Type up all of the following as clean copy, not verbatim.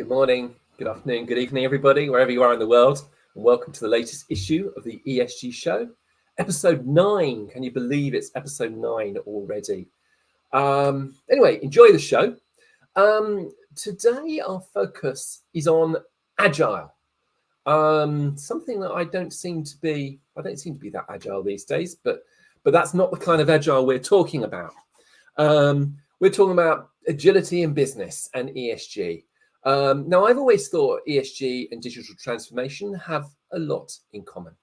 Good morning, good afternoon, good evening, everybody, wherever you are in the world. And welcome to the latest issue of the ESG Show, episode 9. Can you believe it's episode 9 already? Anyway, enjoy the show. Today, our focus is on Agile. Something that I don't seem to be that agile these days, but that's not the kind of agile we're talking about. We're talking about agility in business and ESG. Now, I've always thought ESG and digital transformation have a lot in common.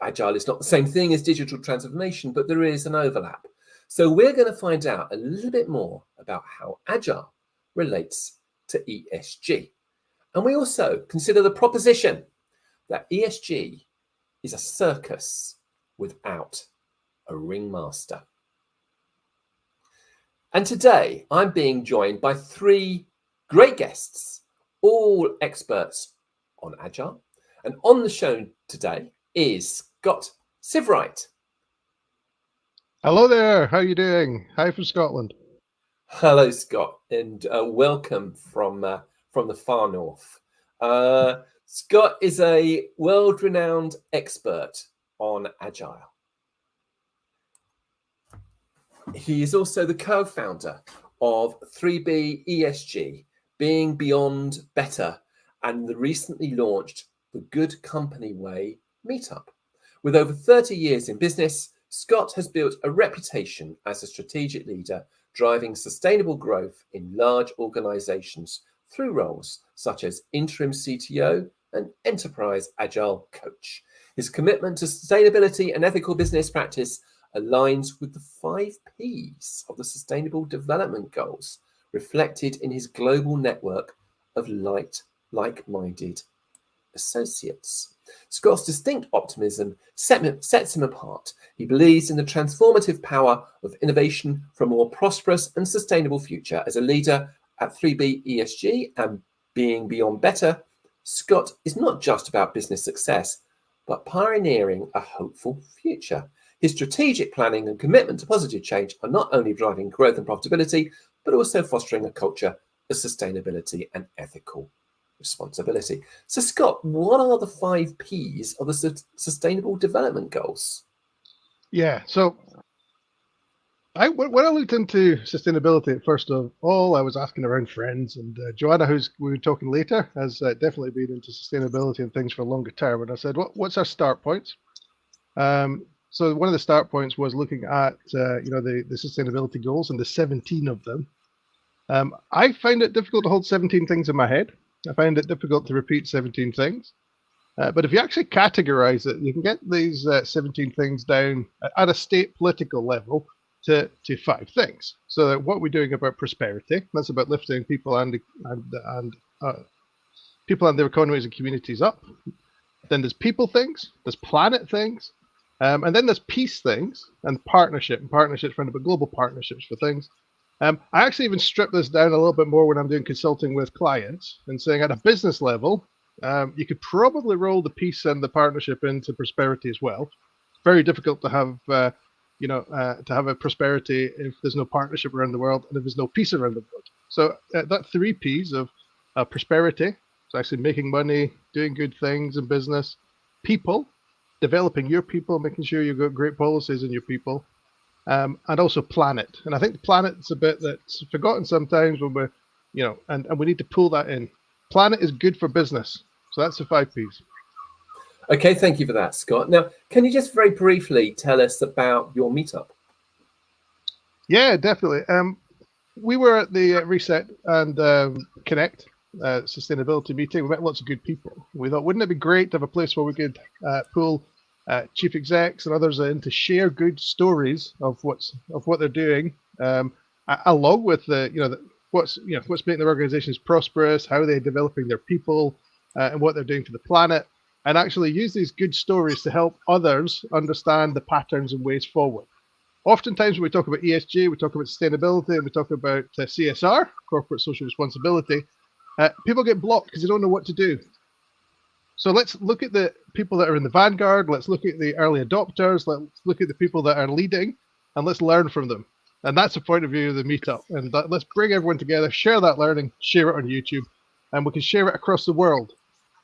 Agile is not the same thing as digital transformation, but there is an overlap. So we're going to find out a little bit more about how Agile relates to ESG. And we also consider the proposition that ESG is a circus without a ringmaster. And today I'm being joined by 3 great guests, all experts on Agile. And on the show today is Scott Sievwright. Hello there, how are you doing? Hi from Scotland. Hello, Scott, and welcome from the far north. Scott is a world-renowned expert on Agile. He is also the co-founder of 3B ESG, Being Beyond Better, and the recently launched The Good Company Way meetup. With over 30 years in business, Scott has built a reputation as a strategic leader, driving sustainable growth in large organizations through roles such as interim CTO and enterprise agile coach. His commitment to sustainability and ethical business practice aligns with the 5 Ps of the Sustainable Development Goals, reflected in his global network of like-minded associates. Scott's distinct optimism sets him apart. He believes in the transformative power of innovation for a more prosperous and sustainable future. As a leader at 3B ESG and Being Beyond Better, Scott is not just about business success, but pioneering a hopeful future. His strategic planning and commitment to positive change are not only driving growth and profitability, but also fostering a culture of sustainability and ethical responsibility. So, Scott, what are the 5 Ps of the Sustainable Development Goals? Yeah, so when I looked into sustainability, first of all, I was asking around friends, and Joanna, who we were talking later, has definitely been into sustainability and things for longer term. And I said, what's our start points? So one of the start points was looking at the sustainability goals and the 17 of them. I find it difficult to hold 17 things in my head. I find it difficult to repeat 17 things. But if you actually categorize it, you can get these 17 things down at a state political level to 5 things. So that what we're doing about prosperity, that's about lifting people and their economies and communities up. Then there's people things, there's planet things, and then there's peace things and partnerships around about global partnerships for things. I actually even strip this down a little bit more when I'm doing consulting with clients and saying at a business level, you could probably roll the peace and the partnership into prosperity as well. Very difficult to have, to have a prosperity if there's no partnership around the world and if there's no peace around the world. So that 3 Ps of prosperity, so actually making money, doing good things in business, people, developing your people, making sure you've got great policies in your people, and also planet. And I think the planet's a bit that's forgotten sometimes when we're, and we need to pull that in. Planet is good for business. So that's the 5 Ps. Okay, thank you for that, Scott. Now, can you just very briefly tell us about your meetup? Yeah, definitely. We were at the Reset and Connect sustainability meeting. We met lots of good people. We thought, wouldn't it be great to have a place where we could pull chief execs and others in to share good stories of what they're doing, along with what's making their organizations prosperous, how they're developing their people, and what they're doing for the planet, and actually use these good stories to help others understand the patterns and ways forward. Oftentimes when we talk about ESG, we talk about sustainability, and we talk about CSR, corporate social responsibility, people get blocked because they don't know what to do. So let's look at the people that are in the vanguard, let's look at the early adopters, let's look at the people that are leading, and let's learn from them. And that's the point of view of the meetup. And let's bring everyone together, share that learning, share it on YouTube, and we can share it across the world.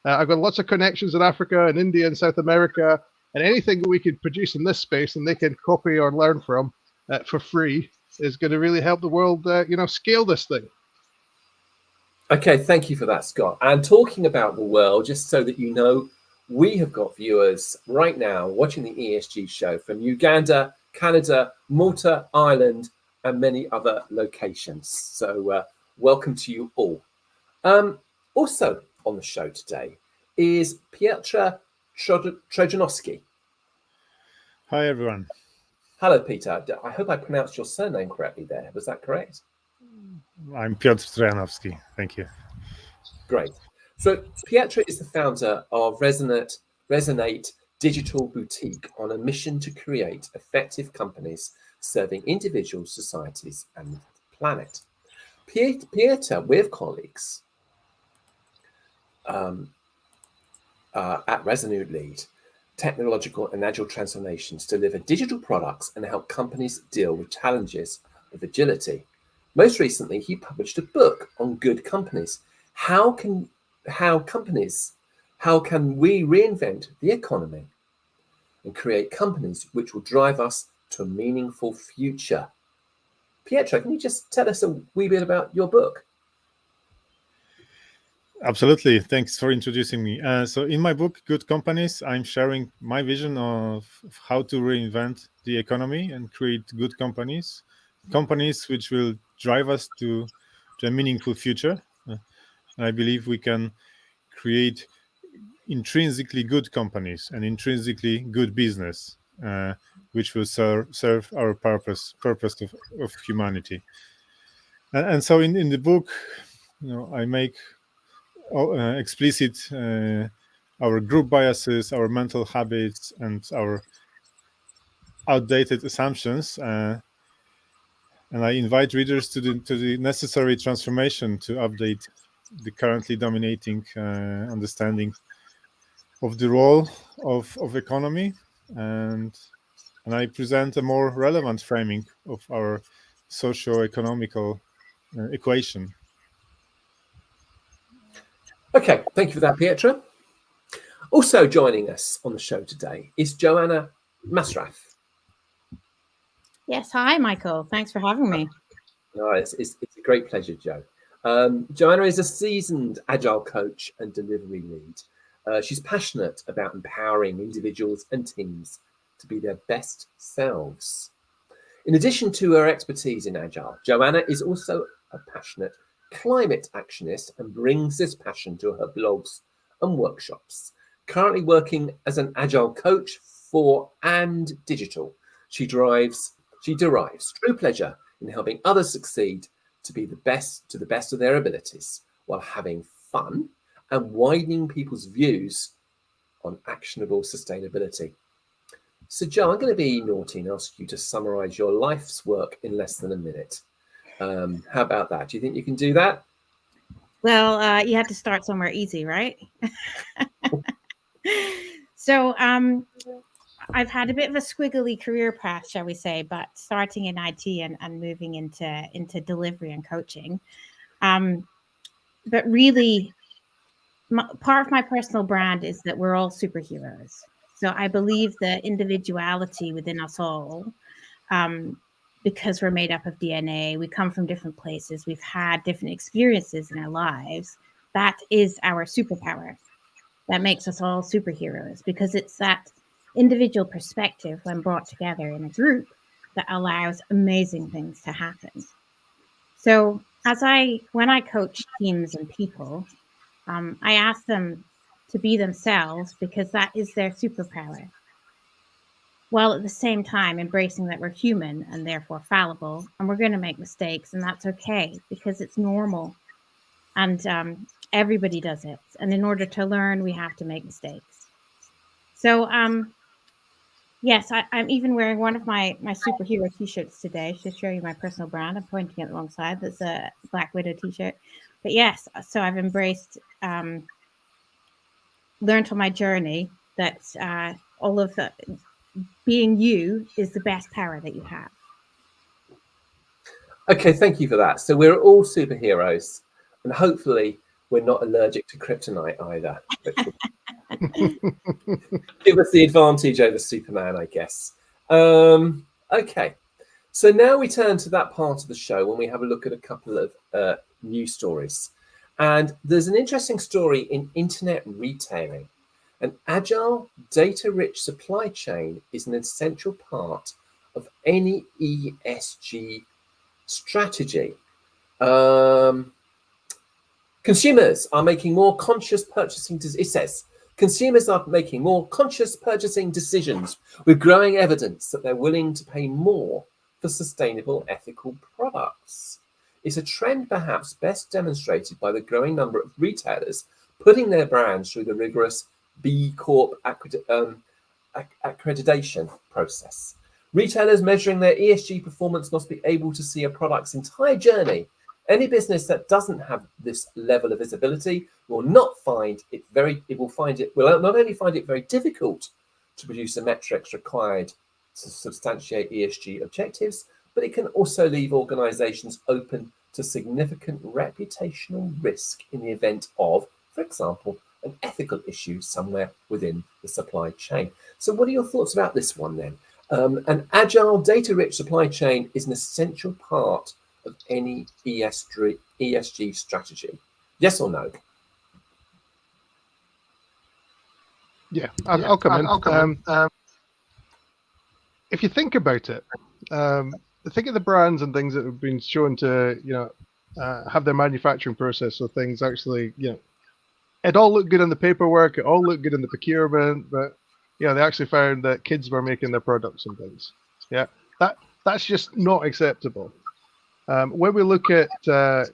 I've got lots of connections in Africa and India and South America, and anything that we could produce in this space and they can copy or learn from for free is going to really help the world, scale this thing. Okay, thank you for that, Scott. And talking about the world, just so that you know, we have got viewers right now watching the ESG show from Uganda, Canada, Malta, Ireland, and many other locations. So welcome to you all. Also on the show today is Piotr Trajanowski. Hi, everyone. Hello, Peter. I hope I pronounced your surname correctly there. Was that correct? I'm Piotr Trajanowski. Thank you. Great. So Piotr is the founder of Resonate Digital Boutique on a mission to create effective companies serving individuals, societies, and the planet. Piotr, with colleagues at Resolute lead technological and agile transformations, deliver digital products, and help companies deal with challenges with agility. Most recently, he published a book on good companies. How can we reinvent the economy and create companies which will drive us to a meaningful future? Piotr, can you just tell us a wee bit about your book? Absolutely. Thanks for introducing me. So in my book, Good Companies, I'm sharing my vision of how to reinvent the economy and create good companies which will drive us to a meaningful future. I believe we can create intrinsically good companies and intrinsically good business, which will serve our purpose of humanity. And so in the book, I make explicit our group biases, our mental habits, and our outdated assumptions, and I invite readers to the necessary transformation to update the currently dominating understanding of the role of economy, and I present a more relevant framing of our socio-economical equation. Okay, thank you for that, Piotr. Also joining us on the show today is Joanna Masraff. Yes, hi, Michael. Thanks for having me. No, it's a great pleasure, Jo. Joanna is a seasoned Agile coach and delivery lead. She's passionate about empowering individuals and teams to be their best selves. In addition to her expertise in Agile, Joanna is also a passionate climate actionist and brings this passion to her blogs and workshops. Currently working as an Agile coach for And Digital, she derives true pleasure in helping others succeed to be the best of their abilities, while having fun and widening people's views on actionable sustainability. So, Jo, I'm going to be naughty and ask you to summarize your life's work in less than a minute. How about that? Do you think you can do that? Well, you have to start somewhere easy, right? So I've had a bit of a squiggly career path, shall we say, but starting in IT and moving into delivery and coaching. But really, part of my personal brand is that we're all superheroes. So I believe the individuality within us all, because we're made up of DNA, we come from different places, we've had different experiences in our lives. That is our superpower. That makes us all superheroes, because it's that individual perspective when brought together in a group that allows amazing things to happen. So when I coach teams and people, I ask them to be themselves, because that is their superpower, while at the same time embracing that we're human and therefore fallible, and we're going to make mistakes, and that's okay, because it's normal, and everybody does it. And in order to learn, we have to make mistakes. So yes, I'm even wearing one of my superhero t-shirts today to show you my personal brand. I'm pointing at the wrong side. That's a Black Widow t-shirt. But yes, so I've embraced, learned on my journey that all of being you is the best power that you have. Okay, thank you for that. So we're all superheroes, and hopefully we're not allergic to kryptonite either. Give us the advantage over Superman, I guess. Okay, so now we turn to that part of the show when we have a look at a couple of news stories. And there's an interesting story in internet retailing. An agile, data-rich supply chain is an essential part of any ESG strategy. Consumers are making more conscious purchasing. It says consumers are making more conscious purchasing decisions with growing evidence that they're willing to pay more for sustainable, ethical products. It's a trend perhaps best demonstrated by the growing number of retailers putting their brands through the rigorous B Corp accreditation process. Retailers measuring their ESG performance must be able to see a product's entire journey. Any business that doesn't have this level of visibility will not find it will not only find it very difficult to produce the metrics required to substantiate ESG objectives, but it can also leave organizations open to significant reputational risk in the event of, for example, an ethical issue somewhere within the supply chain. So what are your thoughts about this one then? An agile, data-rich supply chain is an essential part of any ESG strategy. Yes or no? Yeah, I'll come in. If you think about it, think of the brands and things that have been shown to, have their manufacturing process so things actually, it all looked good on the paperwork, it all looked good in the procurement, but they actually found that kids were making their products and things. Yeah, that's just not acceptable. When we look at the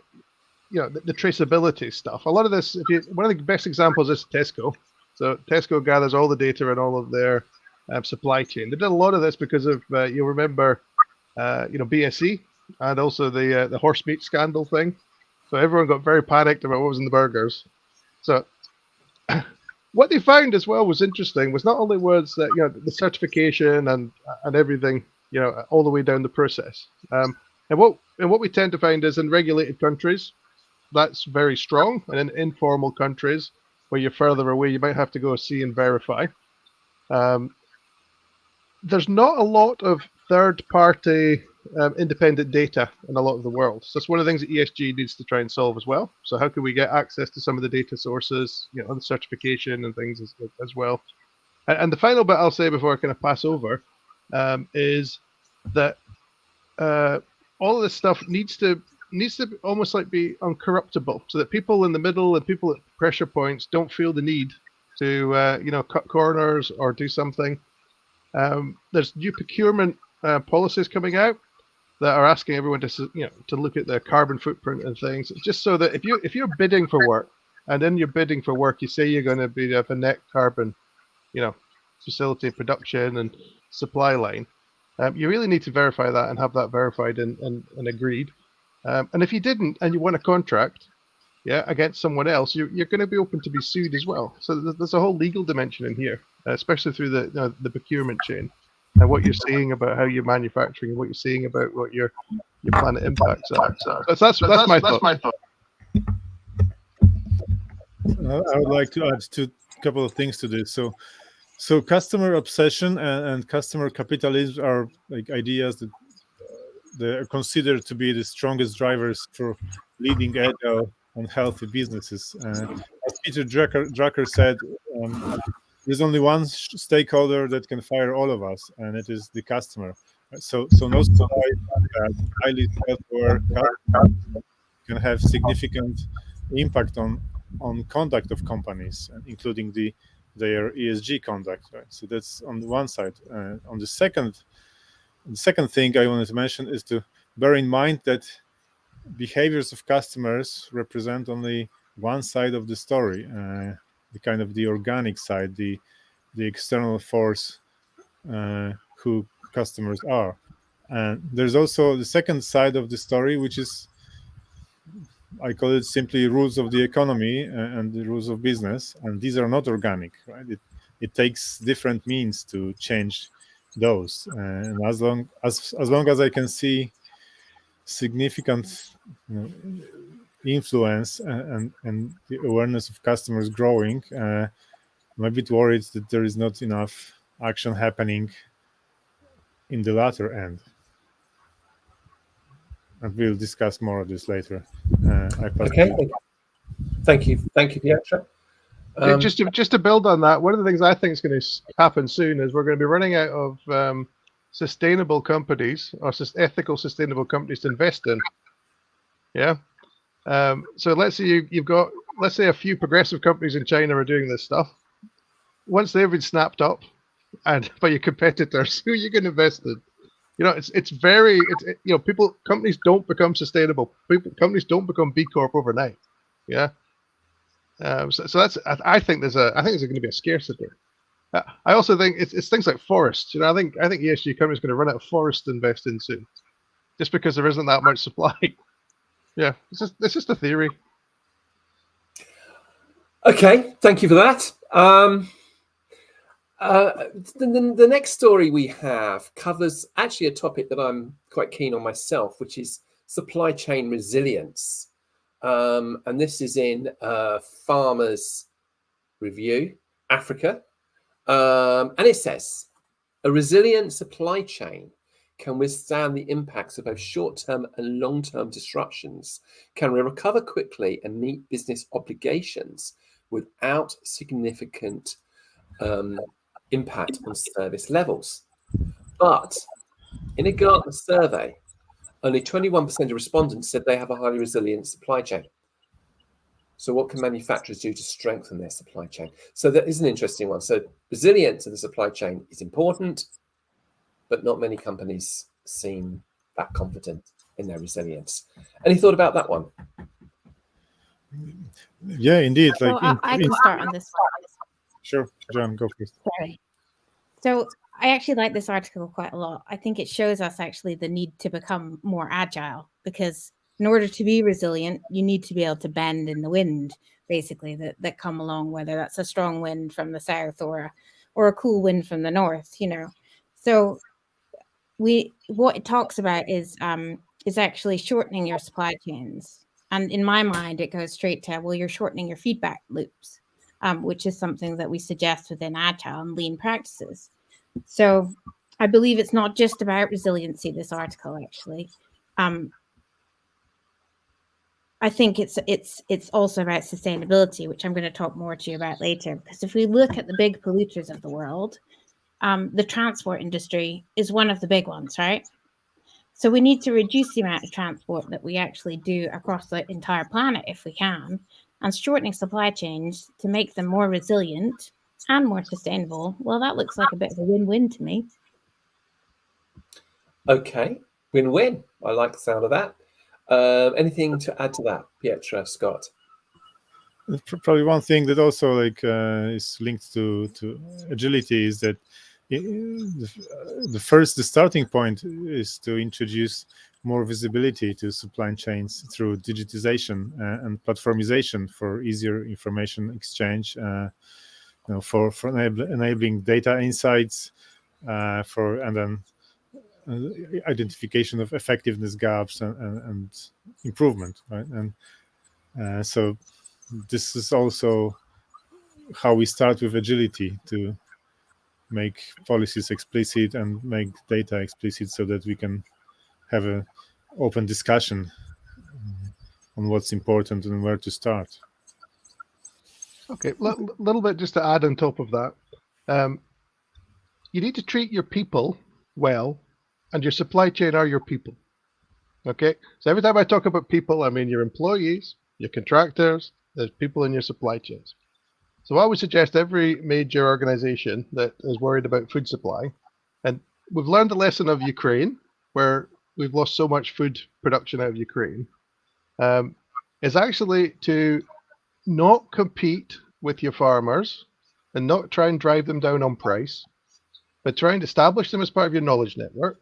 traceability stuff, a lot of this, one of the best examples is Tesco. So Tesco gathers all the data in all of their supply chain. They did a lot of this because of you'll remember, BSE and also the horse meat scandal thing. So everyone got very panicked about what was in the burgers. So what they found as well was interesting was not only was that the certification and everything all the way down the process. And what we tend to find is in regulated countries that's very strong, and in informal countries where you're further away you might have to go see and verify. There's not a lot of third-party independent data in a lot of the world. So that's one of the things that ESG needs to try and solve as well. So how can we get access to some of the data sources, the certification and things as well. And the final bit I'll say before I kind of pass over is that all of this stuff needs to almost like be uncorruptible, so that people in the middle and people at pressure points don't feel the need to cut corners or do something. There's new procurement policies coming out that are asking everyone to look at their carbon footprint and things. It's just so that if you're bidding for work, and then you're bidding for work, you say you're going to be a net carbon, facility, production, and supply line. You really need to verify that and have that verified and agreed. And if you didn't, and you won a contract, against someone else, you're going to be open to be sued as well. So there's a whole legal dimension in here, especially through the procurement chain. And what you're seeing about how you're manufacturing, and what you're seeing about what your planet impacts are. So that's my thought. I would like to add a couple of things to this. So customer obsession and customer capitalism are like ideas that they're considered to be the strongest drivers for leading agile and healthy businesses. As Peter Drucker said, there's only one stakeholder that can fire all of us, and it is the customer. So no surprise that highly self-aware customers can have significant impact on conduct of companies, including their ESG conduct. Right? So that's on the one side. On the second thing I wanted to mention is to bear in mind that behaviors of customers represent only one side of the story. The kind of the organic side, the external force who customers are. And there's also the second side of the story, which is, I call it simply rules of the economy and the rules of business. And these are not organic, right? It takes different means to change those. And as long as I can see significant influence and the awareness of customers growing, I'm a bit worried that there is not enough action happening in the latter end. And we'll discuss more of this later. Okay, thank you, Piotr. Just to build on that, one of the things I think is going to happen soon is we're going to be running out of sustainable companies or ethical sustainable companies to invest in. Yeah. So let's say you've got, let's say, a few progressive companies in China are doing this stuff. Once they've been snapped up and by your competitors, who are you going to invest in? You know, companies don't become sustainable. Companies don't become B Corp overnight. Yeah. So that's, I think there's going to be a scarcity. I also think it's things like forests. You know, I think ESG companies are going to run out of forest to invest in soon, just because there isn't that much supply. Yeah, it's just a theory. Okay, thank you for that. The next story we have covers actually a topic that I'm quite keen on myself, which is supply chain resilience. And this is in Farmers Review, Africa. And it says, a resilient supply chain can withstand the impacts of both short-term and long-term disruptions, can recover quickly and meet business obligations without significant impact on service levels. But in a Gartner survey, only 21% of respondents said they have a highly resilient supply chain. So what can manufacturers do to strengthen their supply chain? So that is an interesting one. So resilience of the supply chain is important, but not many companies seem that confident in their resilience. Any thought about that one? Yeah, indeed. So I can start on this. Sure, John, go first. Sorry. So I actually like this article quite a lot. I think it shows us actually the need to become more agile, because in order to be resilient, you need to be able to bend in the wind, basically, that come along, whether that's a strong wind from the south or a cool wind from the north, you know. So what it talks about is actually shortening your supply chains. And in my mind, it goes straight to, well, you're shortening your feedback loops, which is something that we suggest within Agile and lean practices. So I believe it's not just about resiliency, this article, actually. I think it's also about sustainability, which I'm going to talk more to you about later. Because if we look at the big polluters of the world, the transport industry is one of the big ones, right? So we need to reduce the amount of transport that we actually do across the entire planet if we can, and shortening supply chains to make them more resilient and more sustainable. Well, that looks like a bit of a win-win to me. Okay, win-win. I like the sound of that. Anything to add to that, Piotr, Scott? Probably one thing that also is linked to agility is that the starting point is to introduce more visibility to supply chains through digitization and platformization for easier information exchange, for enabling data insights, and then identification of effectiveness gaps and improvement, right? And so this is also how we start with agility, to make policies explicit and make data explicit so that we can have an open discussion on what's important and where to start. Okay, little bit just to add on top of that. You need to treat your people well, and your supply chain are your people. Okay, so every time I talk about people, I mean your employees, your contractors, there's people in your supply chains. So I would suggest every major organization that is worried about food supply, and we've learned the lesson of Ukraine, where we've lost so much food production out of Ukraine, is actually to not compete with your farmers and not try and drive them down on price, but try and establish them as part of your knowledge network.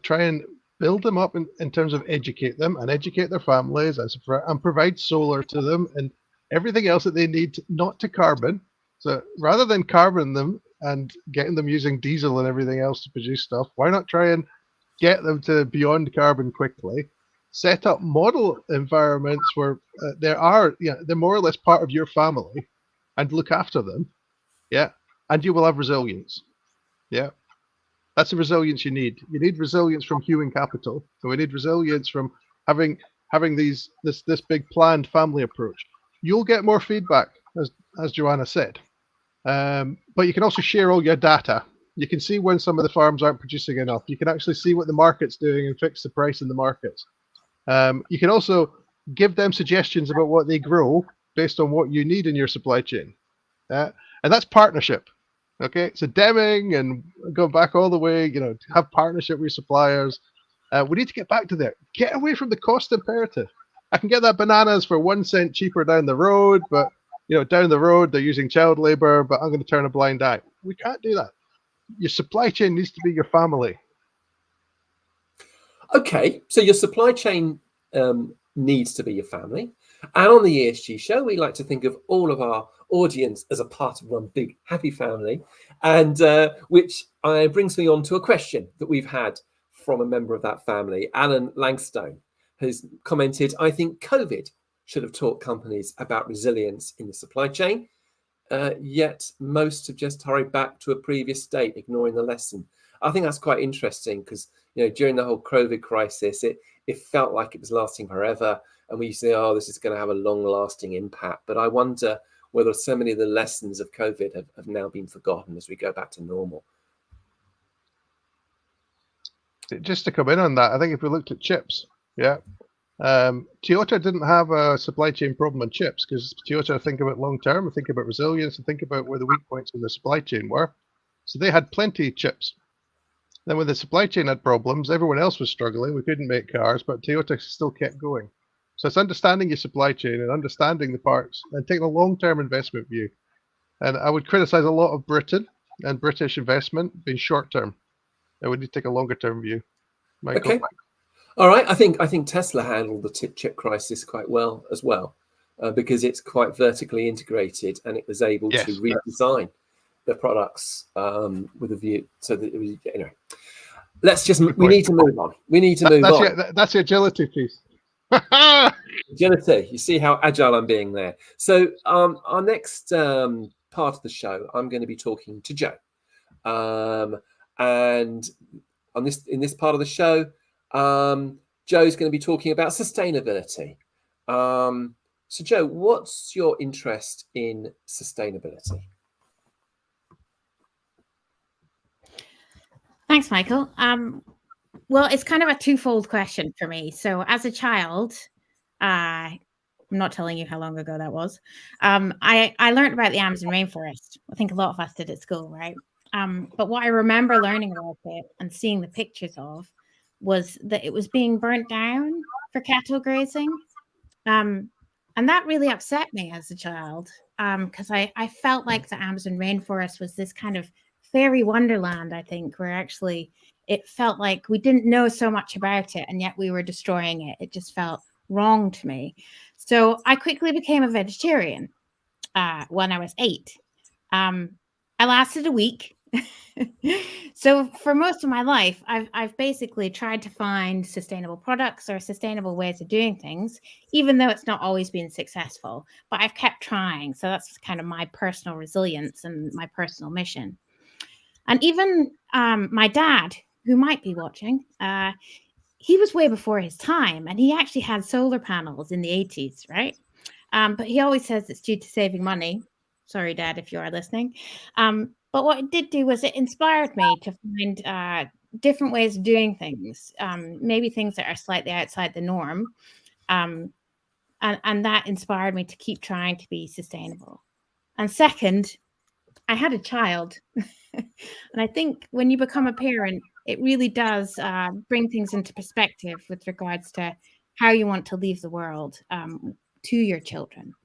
Try and build them up in terms of educate them and educate their families and provide solar to them and everything else that they need, not to carbon. So rather than carbon them and getting them using diesel and everything else to produce stuff, why not try and get them to beyond carbon quickly, set up model environments where they're more or less part of your family, and look after them, and you will have resilience. That's the resilience you need. You need resilience from human capital, and we need resilience from having this big planned family approach. You'll get more feedback, as Joanna said, but you can also share all your data. You can see when some of the farms aren't producing enough. You can actually see what the market's doing and fix the price in the markets. You can also give them suggestions about what they grow based on what you need in your supply chain. And that's partnership. Okay, so Deming and go back all the way, have partnership with suppliers. We need to get back to that. Get away from the cost imperative. I can get that bananas for 1 cent cheaper down the road, but down the road they're using child labor, but I'm going to turn a blind eye. We can't do that. Your supply chain needs to be your family. Okay, so your supply chain needs to be your family. And on the ESG show, we like to think of all of our audience as a part of one big happy family, and which brings me on to a question that we've had from a member of that family. Alan Langstone has commented, I think COVID should have taught companies about resilience in the supply chain, yet most have just hurried back to a previous state, ignoring the lesson. I think that's quite interesting because during the whole COVID crisis, it felt like it was lasting forever, and we say, oh, this is going to have a long-lasting impact. But I wonder whether so many of the lessons of COVID have now been forgotten as we go back to normal. Just to come in on that, I think if we looked at chips, Toyota didn't have a supply chain problem on chips because Toyota think about long-term, think about resilience, and think about where the weak points in the supply chain were. So they had plenty of chips. Then when the supply chain had problems, everyone else was struggling. We couldn't make cars, but Toyota still kept going. So it's understanding your supply chain and understanding the parts and taking a long-term investment view. And I would criticize a lot of Britain and British investment being short-term. And we need to take a longer-term view. Michael? Okay. All right. I think Tesla handled the chip crisis quite well as well, because it's quite vertically integrated and it was able to redesign the products with a view. So that it was, anyway, we need to move on. We need to move on. That's the agility piece. Agility. You see how agile I'm being there. So our next part of the show, I'm going to be talking to Joe, and in this part of the show, Joe's going to be talking about sustainability. So Joe, what's your interest in sustainability? Thanks, Michael. Well, it's kind of a twofold question for me. So as a child, I'm not telling you how long ago that was. I learned about the Amazon rainforest. I think a lot of us did at school, right? But what I remember learning about it and seeing the pictures of was that it was being burnt down for cattle grazing. And that really upset me as a child, because I felt like the Amazon rainforest was this kind of fairy wonderland, I think, where actually it felt like we didn't know so much about it and yet we were destroying it. It just felt wrong to me. So I quickly became a vegetarian when I was 8. I lasted a week. So for most of my life, I've basically tried to find sustainable products or sustainable ways of doing things, even though it's not always been successful. But I've kept trying. So that's kind of my personal resilience and my personal mission. And even my dad, who might be watching, he was way before his time, and he actually had solar panels in the 80s, right? But he always says it's due to saving money. Sorry, Dad, if you are listening. But what it did do was it inspired me to find different ways of doing things, maybe things that are slightly outside the norm. And that inspired me to keep trying to be sustainable. And second, I had a child. And I think when you become a parent, it really does bring things into perspective with regards to how you want to leave the world to your children.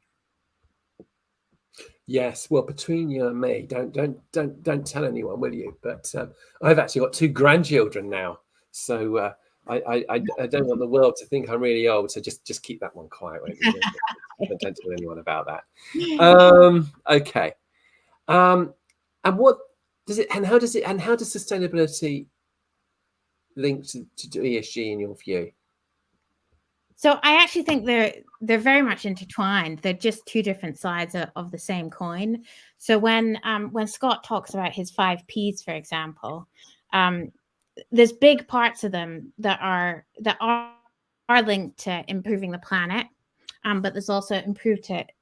Yes, well, between you and me, don't tell anyone, will you? But I've actually got 2 grandchildren now, so I don't want the world to think I'm really old. So just keep that one quiet. Don't tell anyone about that. Okay. And what does it? And how does sustainability linked to ESG in your view? So I actually think they're very much intertwined. They're just two different sides of the same coin. So when Scott talks about his 5 Ps, for example, there's big parts of them that are linked to improving the planet, but there's also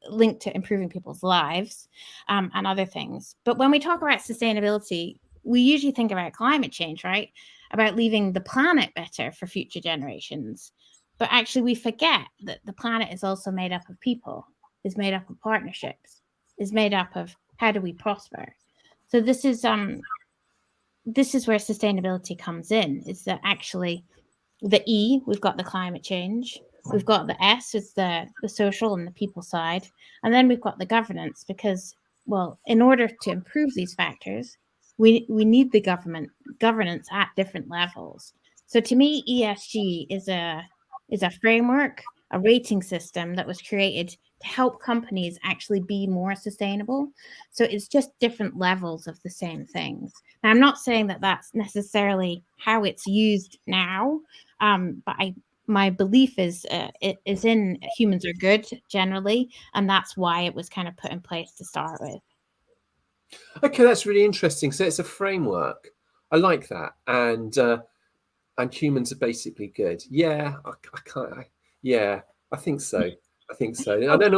linked to improving people's lives, and other things. But when we talk about sustainability, we usually think about climate change, right? About leaving the planet better for future generations. But actually, we forget that the planet is also made up of people, is made up of partnerships, is made up of how do we prosper. So this is where sustainability comes in. Is that actually the E? We've got the climate change. We've got the S, it's the social and the people side, and then we've got the governance. Because, well, in order to improve these factors, we need the governance at different levels. So to me, ESG is a framework, a rating system that was created to help companies actually be more sustainable. So it's just different levels of the same things. Now, I'm not saying that that's necessarily how it's used now, but my belief is it is in humans are good generally, and that's why it was kind of put in place to start with. Okay, that's really interesting. So it's a framework. I like that, and humans are basically good. Yeah, yeah, I think so. I think so. I don't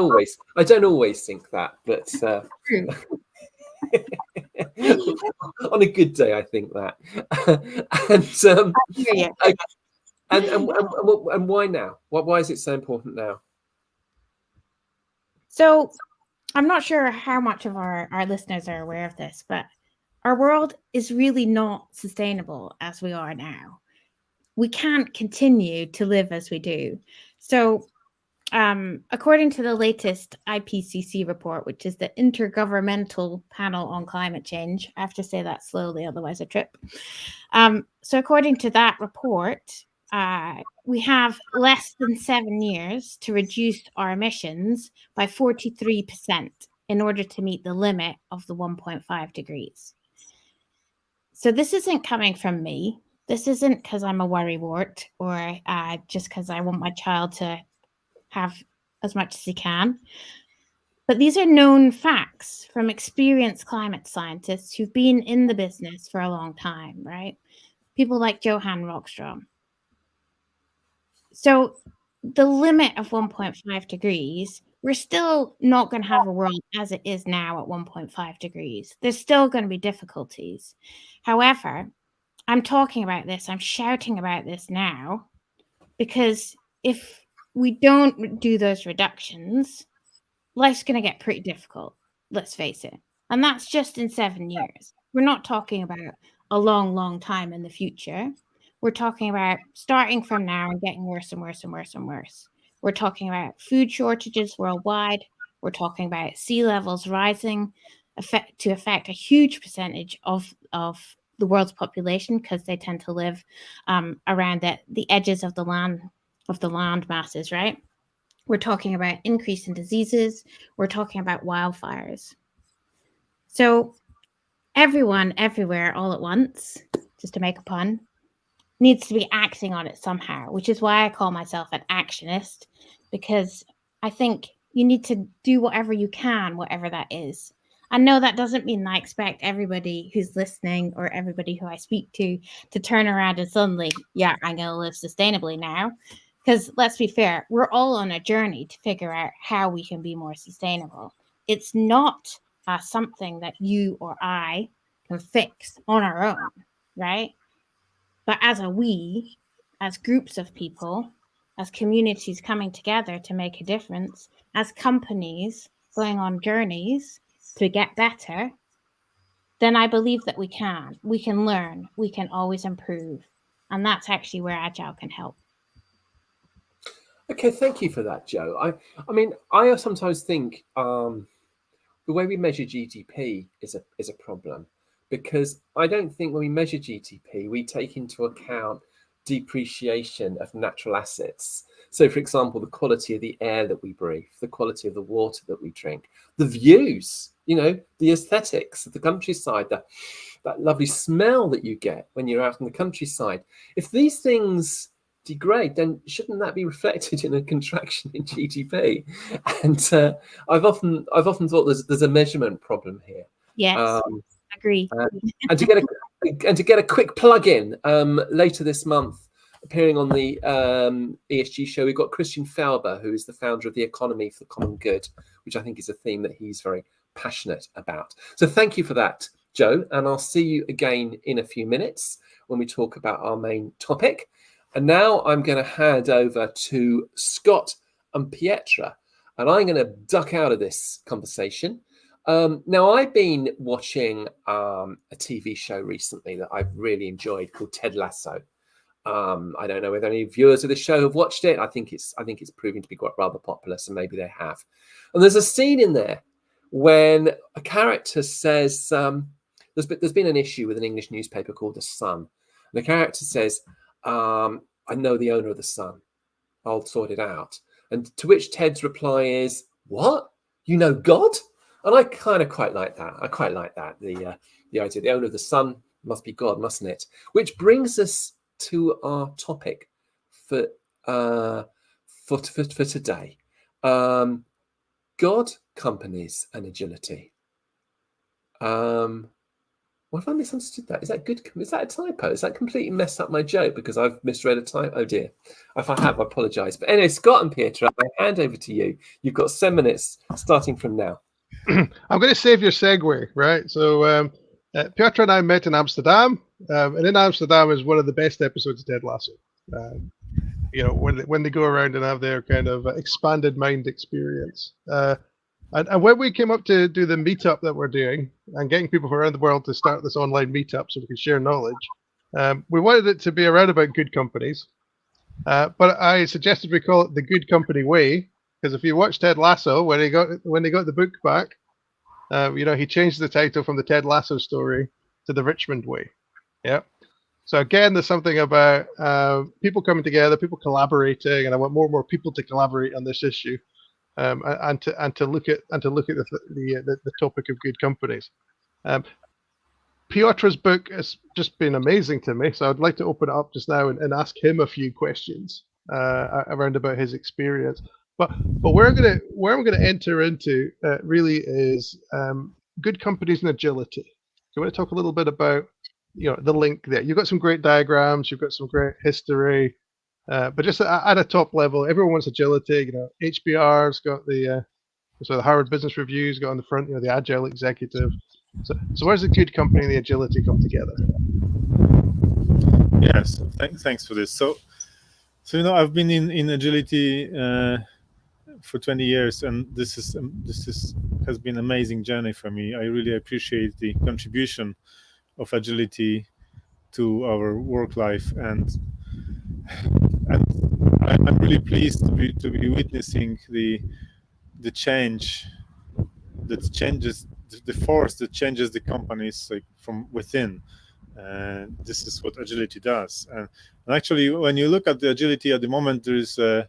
always think that, but on a good day, I think that. And why now? Why is it so important now? So I'm not sure how much of our listeners are aware of this, but our world is really not sustainable as we are now. We can't continue to live as we do. So according to the latest IPCC report, which is the Intergovernmental Panel on Climate Change, I have to say that slowly, otherwise I trip. So according to that report, we have less than 7 years to reduce our emissions by 43% in order to meet the limit of the 1.5 degrees. So this isn't coming from me. This isn't because I'm a worrywart or just because I want my child to have as much as he can. But these are known facts from experienced climate scientists who've been in the business for a long time, right? People like Johann Rockstrom. So the limit of 1.5 degrees, we're still not going to have a world as it is now at 1.5 degrees. There's still going to be difficulties. However, I'm talking about this, I'm shouting about this now, because if we don't do those reductions, life's going to get pretty difficult, let's face it. And that's just in 7 years. We're not talking about a long, long time in the future. We're talking about starting from now and getting worse and worse and worse and worse. We're talking about food shortages worldwide. We're talking about sea levels rising to affect a huge percentage of the world's population, because they tend to live around the edges of the land masses, right? We're talking about increase in diseases. We're talking about wildfires. So everyone, everywhere, all at once, just to make a pun, needs to be acting on it somehow, which is why I call myself an actionist, because I think you need to do whatever you can, whatever that is. I know that doesn't mean I expect everybody who's listening or everybody who I speak to turn around and suddenly, yeah, I'm going to live sustainably now. Because let's be fair, we're all on a journey to figure out how we can be more sustainable. It's not something that you or I can fix on our own, right? But as groups of people, as communities coming together to make a difference, as companies going on journeys to get better, then I believe that we can learn, we can always improve. And that's actually where Agile can help. Okay, thank you for that, Joe. I mean, I sometimes think the way we measure GDP is a problem, because I don't think when we measure GDP, we take into account depreciation of natural assets. So, for example, the quality of the air that we breathe, the quality of the water that we drink, the views, the aesthetics of the countryside, that lovely smell that you get when you're out in the countryside. If these things degrade, then shouldn't that be reflected in a contraction in GDP? And I've often thought there's a measurement problem here. Yes, agree. And to get a quick plug in, later this month, appearing on the ESG show, we've got Christian Felber, who is the founder of The Economy for the Common Good, which I think is a theme that he's very passionate about. So thank you for that, Joe, and I'll see you again in a few minutes when we talk about our main topic. And now I'm going to hand over to Scott and Piotr, and I'm going to duck out of this conversation. Now, I've been watching a TV show recently that I've really enjoyed called Ted Lasso. I don't know whether any viewers of the show have watched it. I think it's proving to be quite rather popular, so maybe they have. And there's a scene in there when a character says, there's been an issue with an English newspaper called The Sun. And the character says, I know the owner of The Sun. I'll sort it out. And to which Ted's reply is, what? You know God? And I kind of quite like that. I quite like that. The idea, the owner of The Sun must be God, mustn't it? Which brings us to our topic for today. God, companies, and agility. What if I misunderstood that? Is that good? Is that a typo? Is that completely messed up my joke because I've misread a typo? Oh dear. If I have, I apologise. But anyway, Scott and Piotr, I hand over to you. You've got 7 minutes starting from now. I'm going to save your segue, right? So Piotr and I met in Amsterdam, and in Amsterdam is one of the best episodes of Ted Lasso. You know, when they go around and have their kind of expanded mind experience. And when we came up to do the meetup that we're doing and getting people from around the world to start this online meetup so we can share knowledge, we wanted it to be around about good companies. But I suggested we call it the Good Company Way, because if you watch Ted Lasso, when they got the book back, you know, he changed the title from the Ted Lasso story to the Richmond Way. Yeah. So again, there's something about people coming together, people collaborating, and I want more and more people to collaborate on this issue. And to look at the topic of good companies. Piotr's book has just been amazing to me, so I'd like to open it up just now and ask him a few questions around about his experience. But where I'm going to enter into really is good companies and agility. So I want to talk a little bit about the link there. You've got some great diagrams, you've got some great history. But just at a top level, everyone wants agility. HBR's got the Harvard Business Review's got on the front, the Agile executive. So where's the good company and the agility come together? Yes, thanks for this. So I've been in agility for 20 years, and this has been an amazing journey for me. I really appreciate the contribution of agility to our work life, and I'm really pleased to be witnessing the change that changes the force that changes the companies from within. This is what agility does. And actually, when you look at the agility at the moment, there's a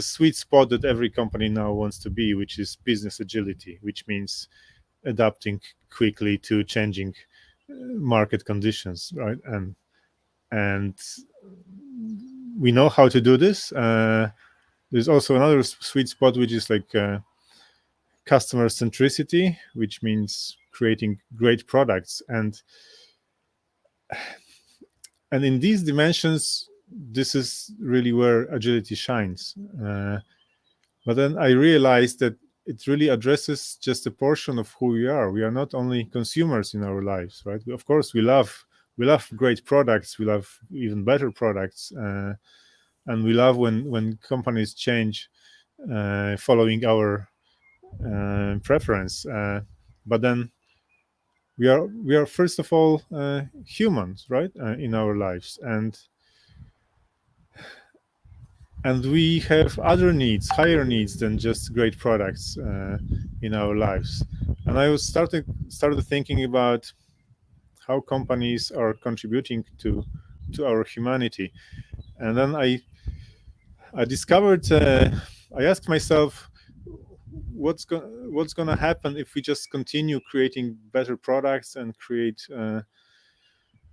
sweet spot that every company now wants to be, which is business agility, which means adapting quickly to changing market conditions, right? And we know how to do this. There's also another sweet spot, which is customer centricity, which means creating great products. And in these dimensions, this is really where agility shines. But then I realized that it really addresses just a portion of who we are. We are not only consumers in our lives, right? Of course, we love great products. We love even better products, and we love when companies change following our preference. But then we are first of all humans, right? In our lives, and we have other needs, higher needs than just great products in our lives. And I was started thinking about how companies are contributing to our humanity. And then I discovered, I asked myself, what's going to happen if we just continue creating better products and create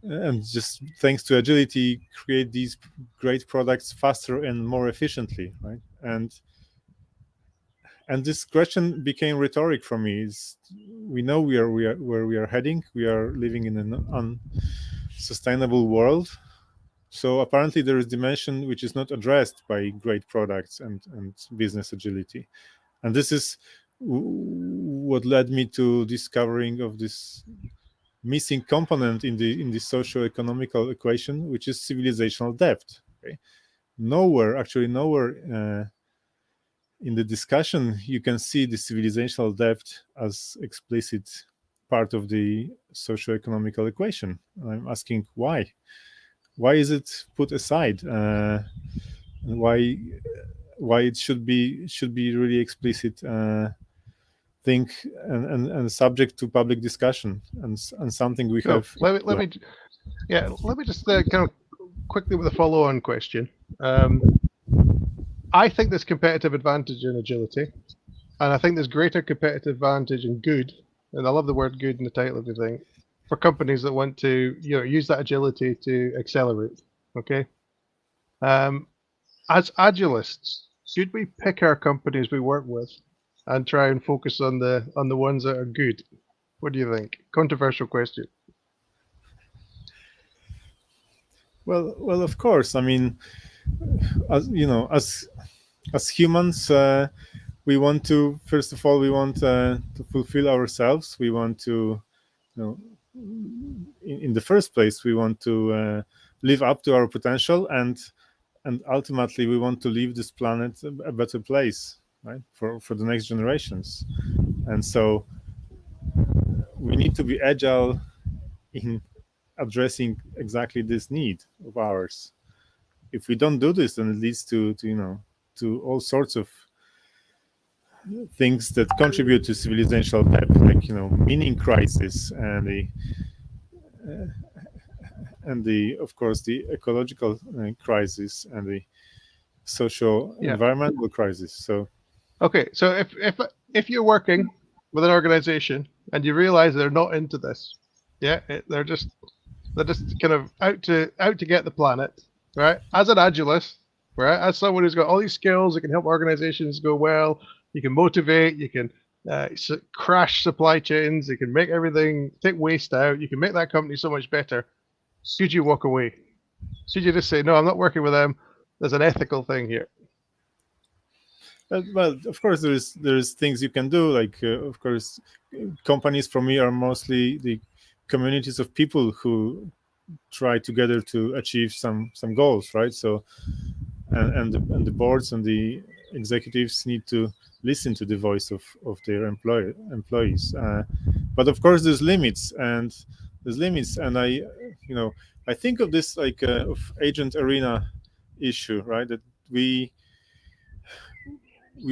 and just thanks to agility create these great products faster and more efficiently, right? And this question became rhetoric for me. We know where we are heading. We are living in an unsustainable world. So apparently there is dimension which is not addressed by great products and business agility. And this is what led me to discovering of this missing component in the socio-economical equation, which is civilizational depth. Okay? Nowhere in the discussion you can see the civilizational depth as explicit part of the socio-economical equation. I'm asking why. Why is it put aside? And why it should be really explicit thing and subject to public discussion and something we have. Let me just kind of quickly with a follow-on question. I think there's competitive advantage in agility, and I think there's greater competitive advantage in good, and I love the word good in the title of the thing, for companies that want to use that agility to accelerate. Okay. As agilists, should we pick our companies we work with and try and focus on the ones that are good? What do you think? Controversial question. Well, of course. I mean, as humans, we want to, first of all, we want to fulfill ourselves. We want to, in the first place, we want to live up to our potential, and ultimately, we want to leave this planet a better place, right, for the next generations. And so, we need to be agile in addressing exactly this need of ours. If we don't do this, then it leads to all sorts of things that contribute to civilizational depth, like meaning crisis and the of course the ecological crisis and the social environmental crisis. So okay, so if you're working with an organization and you realize they're not into this, they're just kind of out to get the planet, right? As an agilist, right? As someone who's got all these skills that can help organizations go well, you can motivate, you can crash supply chains, you can make everything, take waste out, you can make that company so much better. Should you walk away? Should you just say, no, I'm not working with them? There's an ethical thing here. Well, of course, there's things you can do. Like, of course, companies for me are mostly the communities of people who try together to achieve some goals, right? So, and the boards and the executives need to listen to the voice of their employees. But of course, there's limits, and I think of this like of agent arena issue, right? That we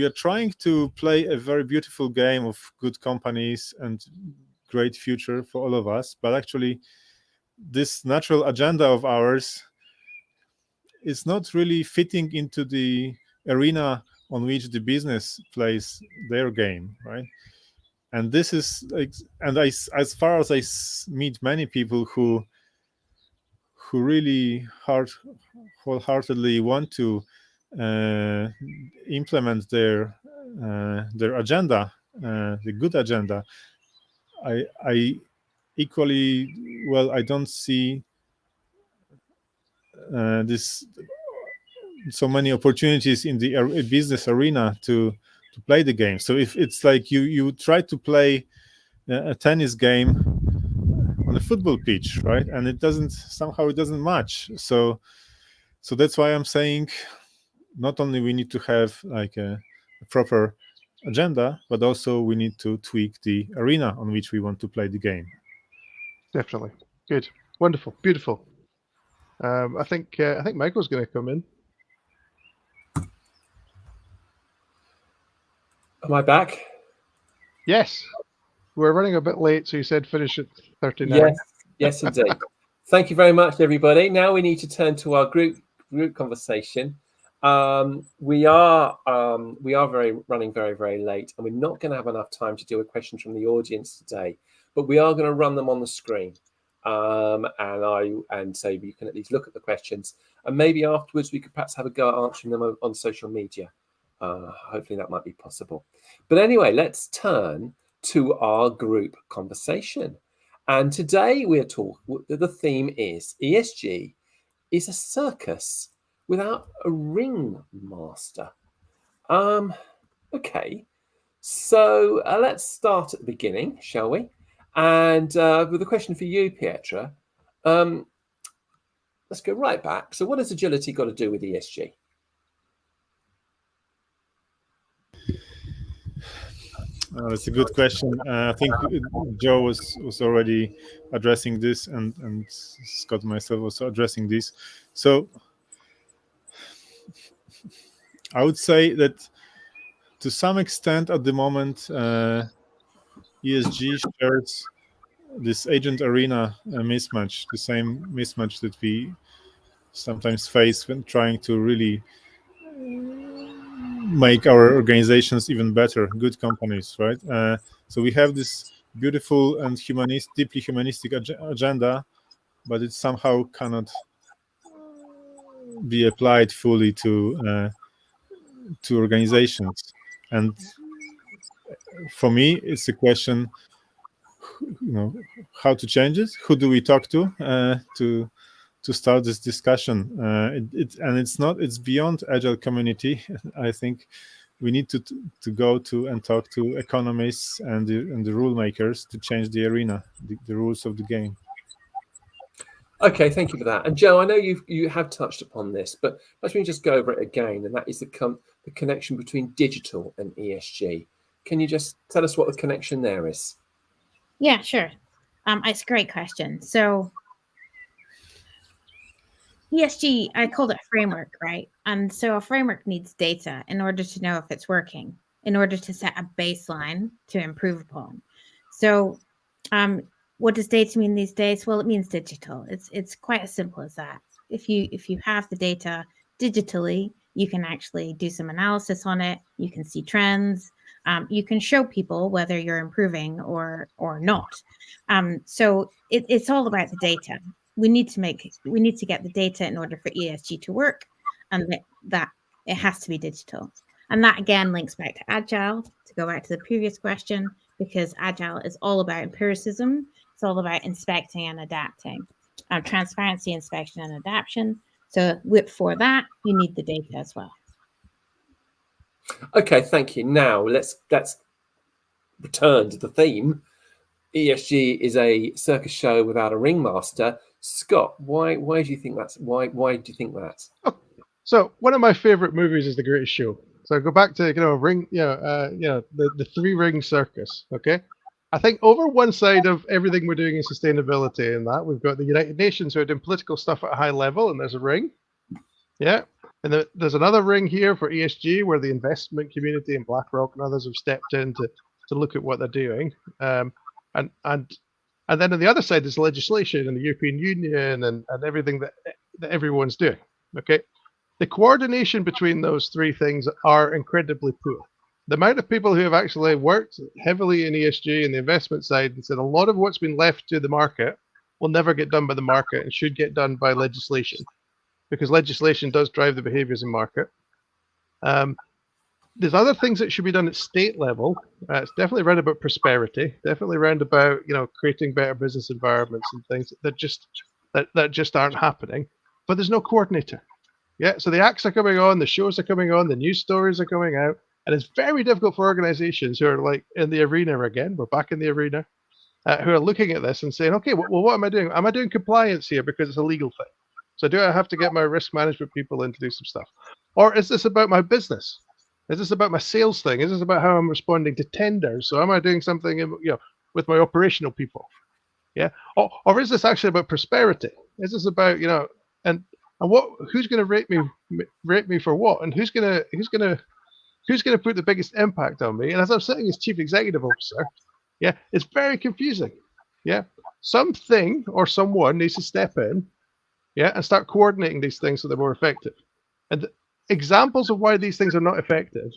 are trying to play a very beautiful game of good companies and great future for all of us, but actually this natural agenda of ours is not really fitting into the arena on which the business plays their game, right? And this is like, and as far as I meet many people who really wholeheartedly want to implement their agenda, the good agenda, I equally well, I don't see this so many opportunities in the business arena to play the game. So if it's like you try to play a tennis game on a football pitch, right, and it doesn't match. So that's why I'm saying not only we need to have like a proper agenda, but also we need to tweak the arena on which we want to play the game. Definitely. Good. Wonderful. Beautiful. I think Michael's going to come in. Am I back? Yes. We're running a bit late, so you said finish at 39. Yes, indeed. Thank you very much, everybody. Now we need to turn to our group conversation. We are running very late, and we're not going to have enough time to deal with questions from the audience today. But we are going to run them on the screen, and so you can at least look at the questions, and maybe afterwards we could perhaps have a go at answering them on social media. Hopefully that might be possible. But anyway, let's turn to our group conversation. And today the theme is ESG is a circus without a ringmaster. Okay, so let's start at the beginning, shall we? And with a question for you, Piotr. Let's go right back. So what has agility got to do with ESG? That's a good question. I think Joe was already addressing this, and Scott and myself also addressing this. So I would say that to some extent at the moment, ESG shares this agent arena mismatch, the same mismatch that we sometimes face when trying to really make our organizations even better, good companies, right? So we have this beautiful and deeply humanistic agenda, but it somehow cannot be applied fully to organizations. And for me, it's a question, how to change it. Who do we talk to start this discussion? It's beyond Agile community. I think we need to go to and talk to economists and the rule makers to change the arena, the rules of the game. Okay, thank you for that. And Joe, I know you have touched upon this, but let me just go over it again. And that is the connection between digital and ESG. Can you just tell us what the connection there is? Yeah, sure. It's a great question. So ESG, I called it a framework, right? And so a framework needs data in order to know if it's working, in order to set a baseline to improve upon. So what does data mean these days? Well, it means digital. It's quite as simple as that. If you have the data digitally, you can actually do some analysis on it. You can see trends. You can show people whether you're improving or not. So it's all about the data. We need to get the data in order for ESG to work, and that it has to be digital. And that again links back to Agile, to go back to the previous question, because Agile is all about empiricism. It's all about inspecting and adapting, transparency, inspection, and adaptation. So for that, you need the data as well. Okay, thank you. Now let's return to the theme. ESG is a circus show without a ringmaster. Scott, why do you think that's why do you think that? Oh, so one of my favorite movies is The Greatest Show. So I go back to the three ring circus. Okay, I think over one side of everything we're doing in sustainability and that we've got the United Nations who are doing political stuff at a high level, and there's a ring. Yeah, and there's another ring here for ESG where the investment community and BlackRock and others have stepped in to look at what they're doing. And then on the other side is legislation and the European Union and everything that everyone's doing. Okay, the coordination between those three things are incredibly poor. The amount of people who have actually worked heavily in ESG and the investment side and said a lot of what's been left to the market will never get done by the market and should get done by legislation, because legislation does drive the behaviors in market. There's other things that should be done at state level. It's definitely around about prosperity, definitely around about creating better business environments and things that just aren't happening. But there's no coordinator. Yeah, so the acts are coming on, the shows are coming on, the news stories are coming out, and it's very difficult for organizations who are like in the arena again. We're back in the arena, who are looking at this and saying, okay, well, what am I doing? Am I doing compliance here because it's a legal thing? So do I have to get my risk management people in to do some stuff, or is this about my business? Is this about my sales thing? Is this about how I'm responding to tenders? So am I doing something, with my operational people? Yeah, or is this actually about prosperity? Is this about and what? Who's going to rate me for what? And who's going to put the biggest impact on me? And as I'm sitting as chief executive officer, yeah, it's very confusing. Yeah, something or someone needs to step in, yeah, and start coordinating these things so they're more effective. And examples of why these things are not effective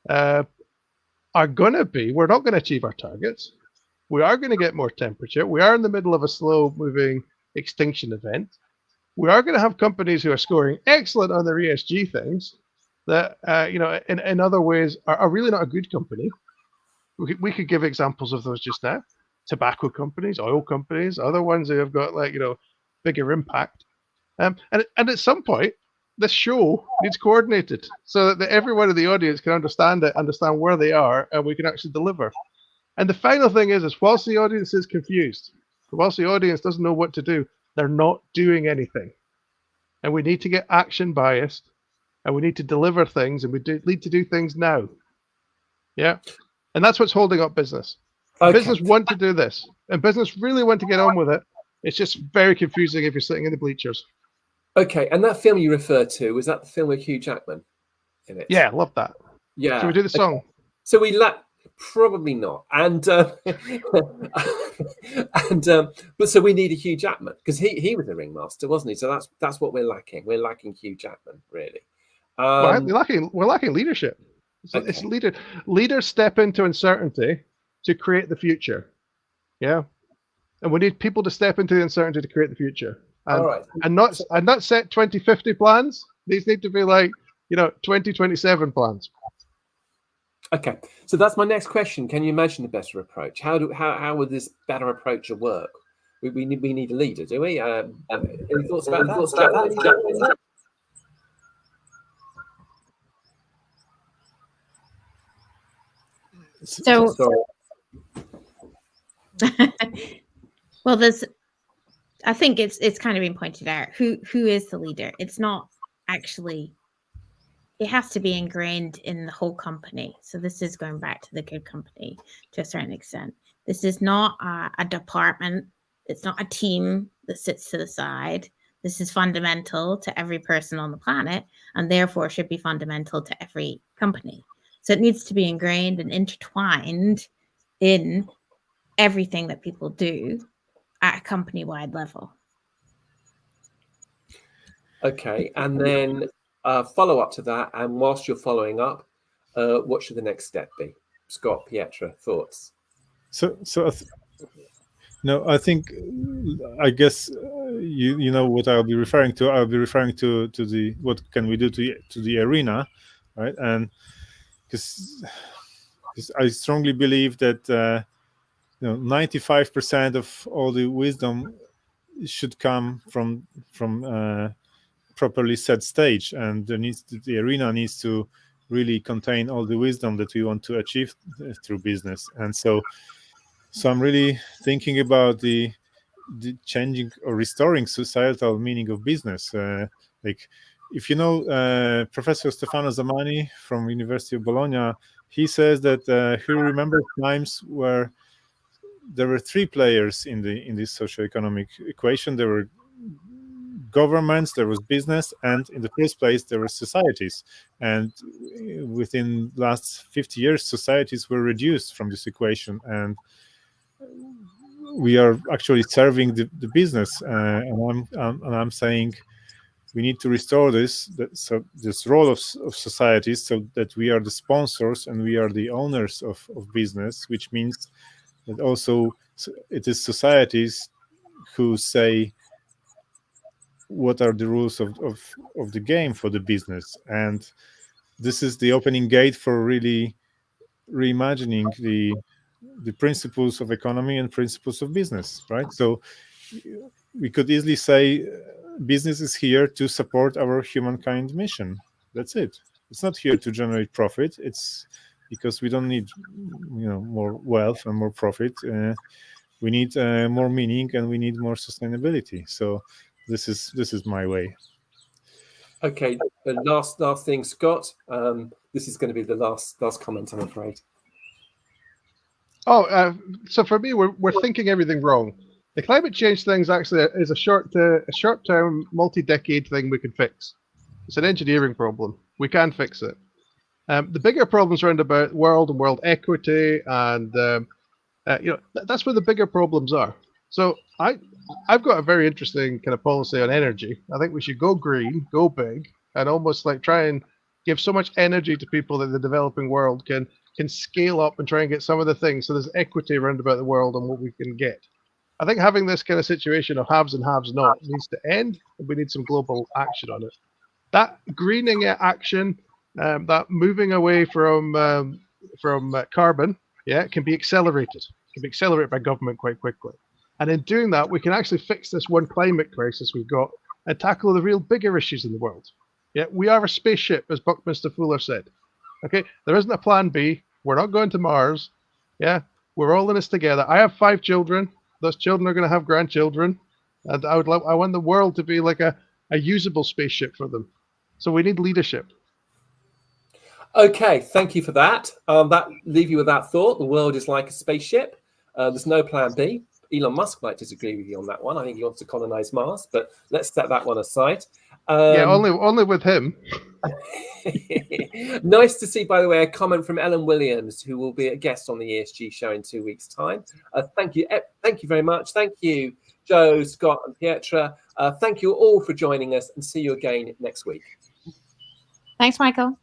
are going to be, we're not going to achieve our targets. We are going to get more temperature. We are in the middle of a slow moving extinction event. We are going to have companies who are scoring excellent on their ESG things that, in other ways are really not a good company. We could give examples of those just now. Tobacco companies, oil companies, other ones who have got bigger impact. And at some point, this show needs coordinated so that everyone in the audience can understand it, understand where they are, and we can actually deliver. And the final thing is whilst the audience is confused, whilst the audience doesn't know what to do, they're not doing anything. And we need to get action biased, and we need to deliver things, and we need to do things now. Yeah. And that's what's holding up business. Okay. Business want to do this, and business really want to get on with it. It's just very confusing if you're sitting in the bleachers. Okay, and that film you referred to, was that the film with Hugh Jackman in it? Yeah, love that. Yeah. Should we do the song? So we probably not. And but so we need a Hugh Jackman because he was a ringmaster, wasn't he? So that's what we're lacking. We're lacking Hugh Jackman, really. We're lacking leadership. It's leaders step into uncertainty to create the future. Yeah. And we need people to step into the uncertainty to create the future. And, all right. And not set 2050 plans. These need to be 2027 plans. Okay. So that's my next question. Can you imagine a better approach? How would this better approach work? We need a leader, do we? Any thoughts about that? So, well, I think it's kind of been pointed out. Who is the leader? It's not actually. It has to be ingrained in the whole company. So this is going back to the good company to a certain extent. This is not a department. It's not a team that sits to the side. This is fundamental to every person on the planet, and therefore should be fundamental to every company. So it needs to be ingrained and intertwined in everything that people do at a company-wide level. Okay, and then follow up to that. And whilst you're following up, what should the next step be? Scott, Piotr, thoughts? I guess you know what I'll be referring to. I'll be referring to the what can we do to the arena, right? And because I strongly believe that 95% of all the wisdom should come from properly set stage, and the arena needs to really contain all the wisdom that we want to achieve through business. And so I'm really thinking about the changing or restoring societal meaning of business. If you know Professor Stefano Zamani from University of Bologna, he says that he remembers times where there were three players in this socioeconomic equation. There were governments, there was business, and in the first place there were societies. And within the last 50 years, societies were reduced from this equation, and we are actually serving the business. And I'm saying we need to restore this role of societies, so that we are the sponsors and we are the owners of business, which means that also it is societies who say what are the rules of the game for the business. And this is the opening gate for really reimagining the principles of economy and principles of business, right? So we could easily say business is here to support our humankind mission. That's it. It's not here to generate profit. It's because we don't need more wealth and more profit. We need more meaning, and we need more sustainability. So this is my way. Okay, the last thing, Scott. This is going to be the last comment, I'm afraid. So for me, we're thinking everything wrong. The climate change thing's actually is a short-term, multi-decade thing we can fix. It's an engineering problem. We can fix it. The bigger problems around about world and world equity, and that's where the bigger problems are. So I've got a very interesting kind of policy on energy. I think we should go green, go big, and almost try and give so much energy to people that the developing world can scale up and try and get some of the things. So there's equity around about the world on what we can get. I think having this kind of situation of haves and haves not needs to end, and we need some global action on it. That greening action, that moving away from carbon, can be accelerated. It can be accelerated by government quite quickly. And in doing that, we can actually fix this one climate crisis we've got and tackle the real bigger issues in the world. Yeah, we are a spaceship, as Buckminster Fuller said. Okay, there isn't a plan B. We're not going to Mars. Yeah, we're all in this together. I have 5 children. Those children are going to have grandchildren, and I want the world to be like a usable spaceship for them. So we need leadership. Okay, thank you for that. That leave you with that thought. The world is like a spaceship. There's no plan B. Elon Musk might disagree with you on that one. I think he wants to colonize Mars, but let's set that one aside. Yeah, only with him. Nice to see, by the way, a comment from Ellen Williams, who will be a guest on the ESG show in 2 weeks' time. Thank you very much. Thank you, Joe, Scott, and Piotr. Thank you all for joining us, and see you again next week. Thanks, Michael.